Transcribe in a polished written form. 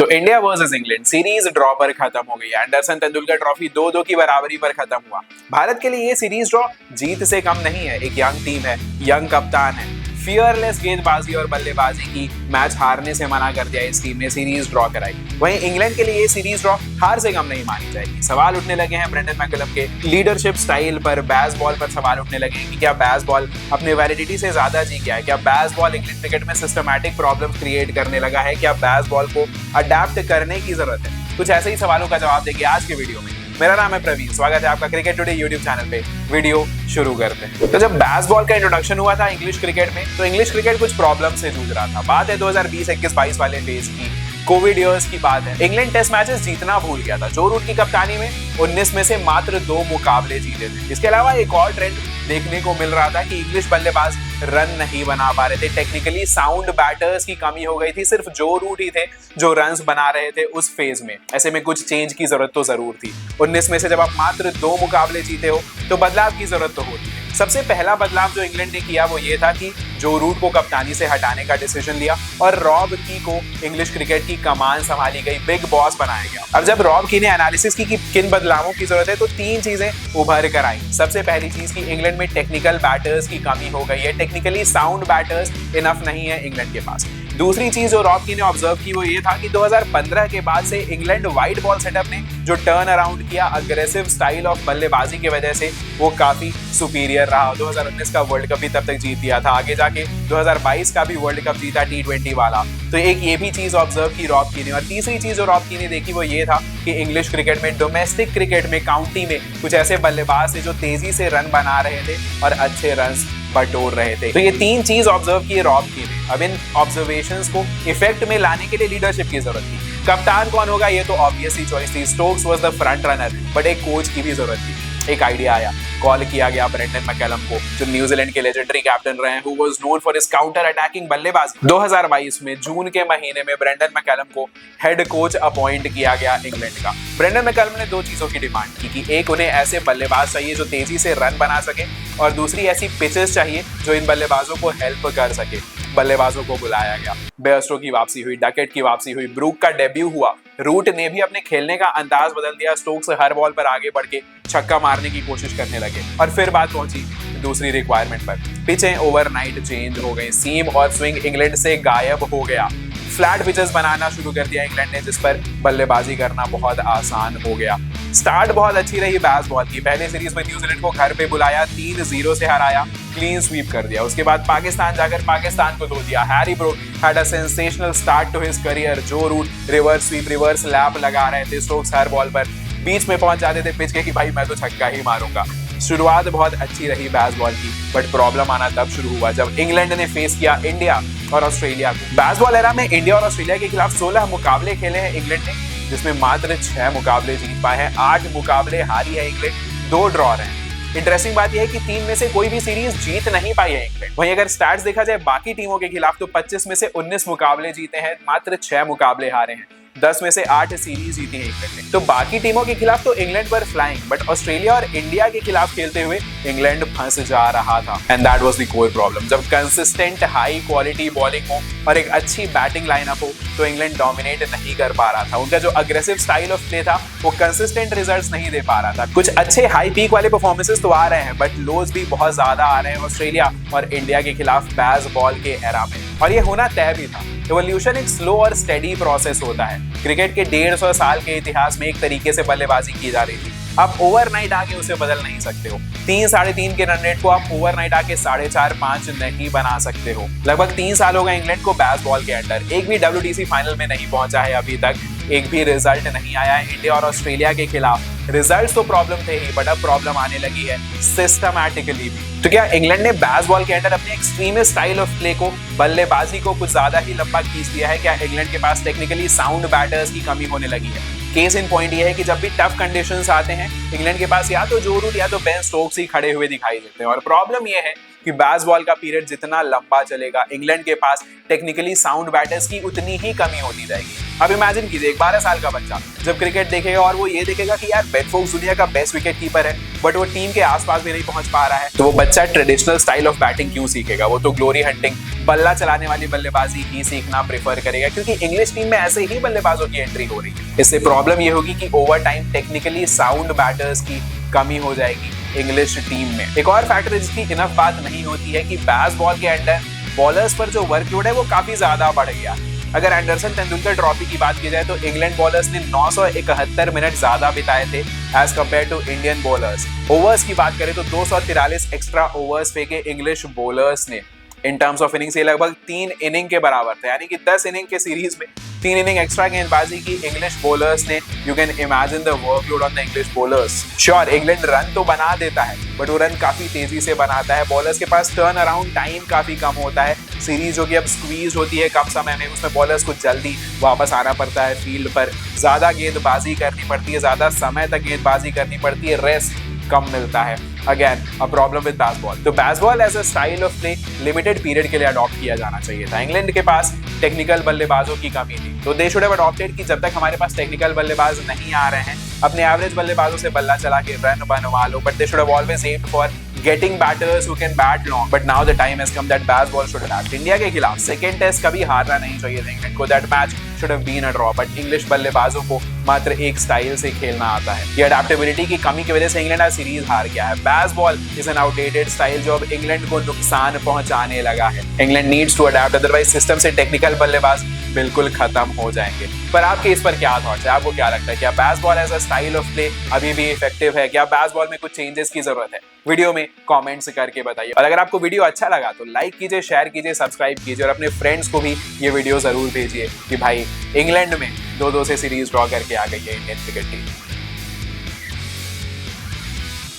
तो India versus England series draw पर खत्म हो गई। एंडरसन तेंदुलकर ट्रॉफी 2-2 की बराबरी पर खत्म हुआ। भारत के लिए ये सीरीज ड्रॉ जीत से कम नहीं है। एक यंग टीम है, यंग कप्तान है, फियरलेस गेंदबाजी और बल्लेबाजी की मैच हारने से मना कर दिया। इस टीम ने सीरीज ड्रॉ कराई। वहीं इंग्लैंड के लिए ये सीरीज ड्रॉ हार से कम नहीं मानी जाएगी। सवाल उठने लगे हैं ब्रेंडन मैकलम के लीडरशिप स्टाइल पर, बैस बॉल पर सवाल उठने लगे हैं कि क्या बैस बॉल अपने वैलिडिटी से ज्यादा जी गया है, क्या बैस बॉल इंग्लैंड क्रिकेट में सिस्टमैटिक प्रॉब्लम क्रिएट करने लगा है, क्या बैस बॉल को अडेप्ट करने की जरूरत है। कुछ ऐसे ही सवालों का जवाब देंगे आज के वीडियो में। मेरा नाम है प्रवीण, स्वागत है आपका क्रिकेट टुडे यूट्यूब चैनल पे। वीडियो शुरू करते हैं। तो जब बैस बॉल का इंट्रोडक्शन हुआ था इंग्लिश क्रिकेट में, तो इंग्लिश क्रिकेट कुछ प्रॉब्लम से जूझ रहा था। बात है 2020, 21, 22 वाले फेज की, कोविड ईयर्स की बात है। इंग्लैंड टेस्ट मैचेस जीतना भूल गया था। जो रूट की कप्तानी में 19 में से मात्र 2 मुकाबले जीते थे। इसके अलावा एक और ट्रेंड देखने को मिल रहा था कि इंग्लिश बल्लेबाज रन नहीं बना पा रहे थे। टेक्निकली साउंड बैटर्स की कमी हो गई थी। सिर्फ जो रूट ही थे जो रन्स बना रहे थे उस फेज में। ऐसे में कुछ चेंज की जरूरत तो जरूर थी। 19 में से जब आप मात्र 2 मुकाबले जीते हो तो बदलाव की जरूरत तो होती है। सबसे पहला बदलाव जो इंग्लैंड ने किया वो ये था कि जो रूट को कप्तानी से हटाने का डिसीजन लिया और रॉब की को इंग्लिश क्रिकेट की कमान संभाली गई, बिग बॉस बनाया गया। अब जब रॉब की ने एनालिसिस की कि किन बदलावों की जरूरत है, तो 3 चीजें उभर कर आई। सबसे पहली चीज की इंग्लैंड में टेक्निकल बैटर्स की कमी हो गई है। टेक्निकली साउंड बैटर्स इनफ नहीं है इंग्लैंड के पास। दूसरी चीज जो रॉब की ने ऑब्जर्व की वो ये था कि 2015 के बाद से इंग्लैंड वाइड बॉल सेटअप ने जो टर्न अराउंड किया अग्रेसिव स्टाइल ऑफ बल्लेबाजी की वजह से, वो काफी सुपीरियर रहा। 2019 का वर्ल्ड कप भी तब तक जीत दिया था, आगे जाके 2022 का भी वर्ल्ड कप जीता T20 वाला। तो एक ये भी चीज ऑब्जर्व की रॉब की ने। और तीसरी चीज जो रॉब की ने देखी वो ये था कि इंग्लिश क्रिकेट में, डोमेस्टिक क्रिकेट में, काउंटी में कुछ ऐसे बल्लेबाज थे जो तेजी से रन बना रहे थे और अच्छे रन बटोर रहे थे। तो ये 3 चीज ऑब्जर्व किए रॉब की ने। अब इन ऑब्जर्वेशंस को इफेक्ट में लाने के लिए लीडरशिप की जरूरत थी। कप्तान कौन होगा ये तो ऑब्वियसली चॉइस थी। Stokes was the front runner, but एक कोच की भी जरूरत थी। एक आइडिया आया, कॉल किया गया ब्रेंडन मैकलम को, जो न्यूजीलैंड के लेजेंडरी कैप्टन रहे हैं, who was known for his counter attacking बल्लेबाजी। 2022 में जून के महीने में ब्रेंडन मैकलम को हेड कोच अपॉइंट किया गया इंग्लैंड का। ब्रेंडन मैकलम ने 2 चीजों की डिमांड की कि एक, उन्हें ऐसे बल्लेबाज चाहिए जो तेजी से रन बना सके, और दूसरी ऐसी पिचेस चाहिए जो इन बल्लेबाजों को हेल्प कर सके। बल्लेबाजों को बुलाया गया, बेयरस्टो की वापसी हुई, डकेट की वापसी हुई, ब्रूक का डेब्यू हुआ। रूट ने भी अपने खेलने का अंदाज बदल दिया। स्टोक्स हर बॉल पर आगे बढ़ के छक्का मारने की कोशिश करने लगे। और फिर बात पहुंची दूसरी रिक्वायरमेंट पर। पिचें ओवरनाइट चेंज हो गई। सीम और स्विंग इंग्लैंड से गायब हो गया। फ्लैट पिचेस बनाना शुरू कर दिया इंग्लैंड ने, जिस पर बल्लेबाजी करना बहुत आसान हो गया। स्टार्ट बहुत अच्छी रही बैस बॉल की। पहले सीरीज में न्यूजीलैंड को घर पे बुलाया, 3-0 से हराया, क्लीन स्वीप कर दिया। उसके बाद पाकिस्तान जाकर पाकिस्तान को धो दिया। Harry Brook had a sensational start to his career. Joe Root reverse sweep, reverse lap लगा रहे थे स्टोक्स हर बॉल पर, बीच में पहुंच जाते थे पिच के कि भाई मैं तो छक्का ही मारूंगा। शुरुआत बहुत अच्छी रही बैस बॉल की, बट प्रॉब्लम आना तब शुरू हुआ जब इंग्लैंड ने फेस किया इंडिया और ऑस्ट्रेलिया को। बैस बॉल एरा में इंडिया और ऑस्ट्रेलिया के खिलाफ 16 मुकाबले खेले हैं इंग्लैंड ने, जिसमें मात्र 6 मुकाबले जीत पाए हैं। 8 मुकाबले हारी है इंग्लैंड, 2 ड्रॉ रहे हैं। इंटरेस्टिंग बात यह है कि 3 में से कोई भी सीरीज जीत नहीं पाई है इंग्लैंड। वहीं अगर स्टैट्स देखा जाए बाकी टीमों के खिलाफ, तो 25 में से 19 मुकाबले जीते हैं, मात्र 6 मुकाबले हारे हैं। 10 में से 8 सीरीज जीती है इंग्लैंड ने। तो बाकी टीमों के खिलाफ तो इंग्लैंड पर फ्लाइंग, बट ऑस्ट्रेलिया और इंडिया के खिलाफ खेलते हुए इंग्लैंड फंस जा रहा था। And that was the core problem. जब कंसिस्टेंट हाई क्वालिटी बॉलिंग हो और एक अच्छी बैटिंग लाइनअप हो, तो इंग्लैंड डोमिनेट नहीं कर पा रहा था। उनका जो अग्रेसिव स्टाइल ऑफ प्ले था वो कंसिस्टेंट रिजल्ट्स नहीं दे पा रहा था। कुछ अच्छे हाई पीक वाले परफॉर्मेंसेस तो आ रहे हैं, बट लोज भी बहुत ज्यादा आ रहे हैं ऑस्ट्रेलिया और इंडिया के खिलाफ बैस बॉल के एरा में। और ये होना तय भी था। एवोल्यूशन एक स्लो और स्टेडी प्रोसेस होता है। क्रिकेट के 150 साल के इतिहास में एक तरीके से बल्लेबाजी की जा रही थी। आप ओवरनाइट आके उसे बदल नहीं सकते हो। 3-3.5 के रन रेट को आप ओवरनाइट आके 4.5-5 नहीं बना सकते हो। लगभग 3 साल हो गए इंग्लैंड को बैस बॉल के अंडर। एक भी WTC फाइनल में नहीं पहुंचा है अभी तक। एक भी रिजल्ट नहीं आया है इंडिया और ऑस्ट्रेलिया के खिलाफ। रिजल्ट्स तो प्रॉब्लम थे ही, बट अब प्रॉब्लम आने लगी है सिस्टमैटिकली भी। तो क्या इंग्लैंड ने बैस बॉल के अंडर अपने एक्सट्रीमिस्ट स्टाइल ऑफ प्ले को, बल्लेबाजी को कुछ ज्यादा ही लंबा खींच दिया है? क्या इंग्लैंड के पास टेक्निकली साउंड बैटर्स की कमी होने लगी है? केस इन पॉइंट ये है कि जब भी टफ कंडीशंस आते हैं, इंग्लैंड के पास या तो जो रूट या तो बेन स्टोक्स ही खड़े हुए दिखाई देते हैं। और प्रॉब्लम ये है कि बैस बॉल का पीरियड जितना लंबा चलेगा, इंग्लैंड के पास टेक्निकली साउंड बैटर्स की उतनी ही कमी होती जाएगी। अब इमेजिन कीजिए एक 12 साल का बच्चा जब क्रिकेट देखेगा और वो ये देखेगा कि यार बेन स्टोक्स दुनिया का बेस्ट विकेट कीपर है बट वो टीम के आसपास भी नहीं पहुंच पा रहा है, तो वो बच्चा ट्रेडिशनल स्टाइल ऑफ बैटिंग क्यों सीखेगा? वो तो ग्लोरी हंटिंग, बल्ला चलाने वाली बल्लेबाजी ही सीखना प्रेफर करेगा, क्योंकि इंग्लिश टीम में ऐसे ही बल्लेबाजों की एंट्री हो रही है। इससे प्रॉब्लम ये होगी कि over time technically sound batters की कमी हो जाएगी इंग्लिश टीम में। एक और फैक्टर जिसकी इनफ बात नहीं होती है कि बेसबॉल के अंदर बॉलर्स पर जो वर्कलोड है वो काफी ज्यादा बढ़ गया। अगर एंडरसन तेंदुलकर ट्रॉफी की बात की जाए तो इंग्लैंड बॉलर्स ने 971 मिनट ज्यादा बिताए थे as compared to Indian bowlers. Overs की बात करें तो 243 एक्स्ट्रा ओवर्स फेंके इंग्लिश बॉलर्स ने। इन टर्म्स ऑफ इनिंग्स ये लगभग 3 इनिंग के बराबर थे, यानी कि 10 इनिंग के सीरीज में 3 इनिंग एक्स्ट्रा गेंदबाजी की इंग्लिश बॉलर्स ने। You can imagine the workload on the English bowlers. Sure England run तो बना देता है बट वो रन काफी तेजी से बनाता है। बॉलर्स के पास टर्न अराउंड टाइम काफी कम होता है। सीरीज जो कि अब स्क्वीज होती है कम समय में, उसमें बॉलर्स को जल्दी वापस आना पड़ता है फील्ड पर, ज्यादा गेंदबाजी करनी पड़ती है, ज्यादा समय तक गेंदबाजी करनी पड़ती है, रेस्ट कम मिलता है। Again a problem with baseball. तो baseball as a style of play limited period के लिए अडॉप्ट किया जाना चाहिए था। इंग्लैंड के पास टेक्निकल बल्लेबाजों की कमी थी, तो दे शुड हैव अडॉप्टेड कि जब तक हमारे पास टेक्निकल बल्लेबाज नहीं आ रहे हैं, अपने एवरेज बल्लेबाजों से बल्ला चला के रन बनवा लो, but they should have always aimed for getting batters who can bat long. But now the time has come that baseball should adapt. India के खिलाफ सेकेंड टेस्ट कभी हारना नहीं चाहिए था इंग्लैंड को। That match should have been a draw. But English बल्लेबाजों को मात्र एक स्टाइल से खेलना आता है। ये अडेप्टेबिलिटी की कमी की वजह से इंग्लैंड आज सीरीज हार गया है। Bazball is an outdated style जो अब इंग्लैंड को नुकसान पहुंचाने लगा है। England needs to adapt, otherwise system से टेक्निकल बल्लेबाज बिल्कुल खत्म हो जाएंगे। पर आपके इस पर क्या थॉट्स है? आपको क्या लगता है? क्या Bazball as a style of play अभी भी इफेक्टिव है? क्या बेसबॉल में कुछ चेंजेस की जरूरत है? वीडियो में कमेंट्स करके बताइए। और अगर आपको वीडियो अच्छा लगा तो लाइक कीजिए, शेयर कीजिए, सब्सक्राइब कीजिए और अपने फ्रेंड्स को भी ये वीडियो जरूर भेजिए कि भाई इंग्लैंड में 2-2 से सीरीज ड्रॉ करके आ गई है इंडियन क्रिकेट टीम।